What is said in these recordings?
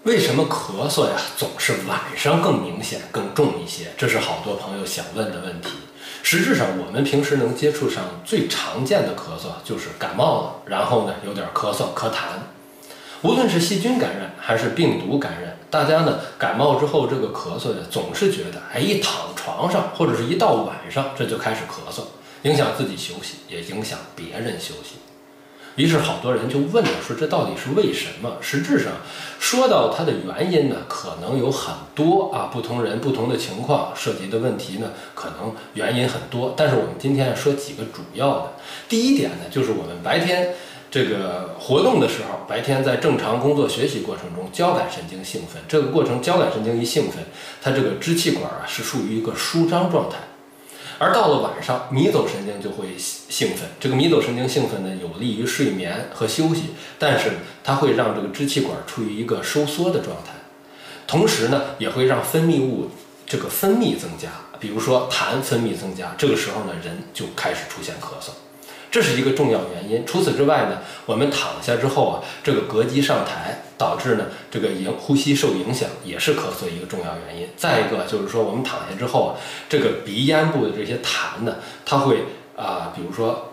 为什么咳嗽呀总是晚上更明显、更重一些？这是好多朋友想问的问题。实质上，我们平时能接触上最常见的咳嗽就是感冒了，然后呢有点咳嗽、咳痰。无论是细菌感染还是病毒感染，大家呢感冒之后这个咳嗽呀，总是觉得一躺床上或者是一到晚上这就开始咳嗽，影响自己休息，也影响别人休息。于是好多人就问了，说这到底是为什么？实质上说到它的原因呢，可能有很多不同人不同的情况涉及的问题呢，可能原因很多。但是我们今天说几个主要的。第一点呢，就是我们白天这个活动的时候，白天在正常工作学习过程中，交感神经兴奋，这个过程交感神经一兴奋，它这个支气管是处于一个舒张状态。而到了晚上，迷走神经就会兴奋。这个迷走神经兴奋呢，有利于睡眠和休息，但是它会让这个支气管处于一个收缩的状态，同时呢，也会让分泌物这个分泌增加，比如说痰分泌增加，这个时候呢，人就开始出现咳嗽。这是一个重要原因。除此之外呢，我们躺下之后这个膈肌上抬，导致呢这个呼吸受影响，也是咳嗽一个重要原因。再一个就是说，我们躺下之后这个鼻咽部的这些痰呢，它会比如说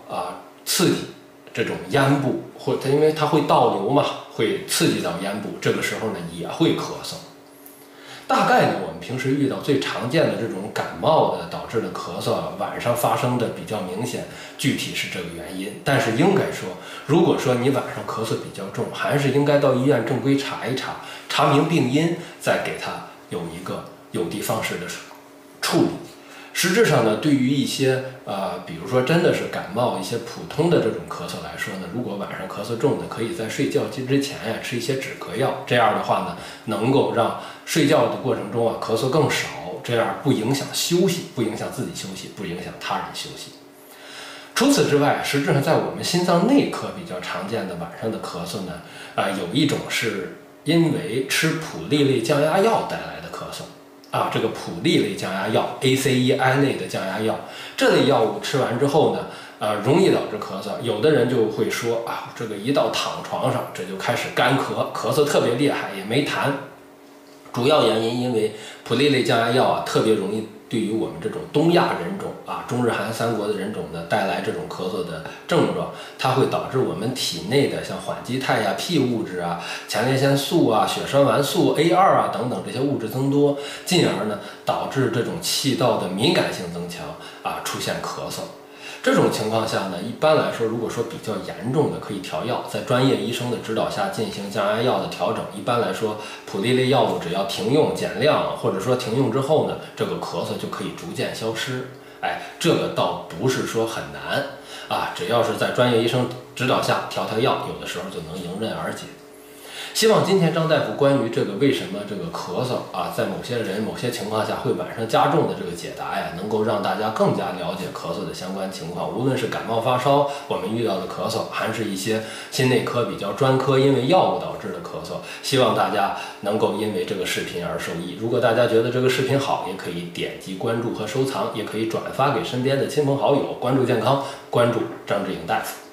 刺激这种咽部，因为它会倒流嘛，会刺激到咽部，这个时候呢也会咳嗽。大概呢，我们平时遇到最常见的这种感冒的导致的咳嗽晚上发生的比较明显，具体是这个原因。但是应该说，如果说你晚上咳嗽比较重，还是应该到医院正规查一查，查明病因，再给他有一个有的放矢的处理。实质上呢，对于一些比如说真的是感冒一些普通的这种咳嗽来说呢，如果晚上咳嗽重的，可以在睡觉之前吃一些止咳药，这样的话呢，能够让睡觉的过程中咳嗽更少，这样不影响休息，不影响自己休息，不影响他人休息。除此之外，实质上在我们心脏内科比较常见的晚上的咳嗽呢，有一种是因为吃普利类降压药带来的咳嗽。这个普利类降压药 ACEI 类的降压药，这类药物吃完之后呢，容易导致咳嗽。有的人就会说这个一到躺床上，这就开始干咳，咳嗽特别厉害，也没痰。主要原因因为普利类降压药特别容易对于我们这种东亚人种中日韩三国的人种呢带来这种咳嗽的症状，它会导致我们体内的像缓激肽P 物质前列腺素血栓烷素 A2等等这些物质增多，进而呢导致这种气道的敏感性增强出现咳嗽。这种情况下呢，一般来说，如果说比较严重的，可以调药，在专业医生的指导下进行降压药的调整。一般来说，普利类药物只要停用、减量，或者说停用之后呢，这个咳嗽就可以逐渐消失。这个倒不是说很难只要是在专业医生指导下调药，有的时候就能迎刃而解。希望今天张大夫关于这个为什么这个咳嗽在某些人某些情况下会晚上加重的这个解答能够让大家更加了解咳嗽的相关情况。无论是感冒发烧我们遇到的咳嗽，还是一些心内科比较专科因为药物导致的咳嗽，希望大家能够因为这个视频而受益。如果大家觉得这个视频好，也可以点击关注和收藏，也可以转发给身边的亲朋好友。关注健康，关注张志颖大夫。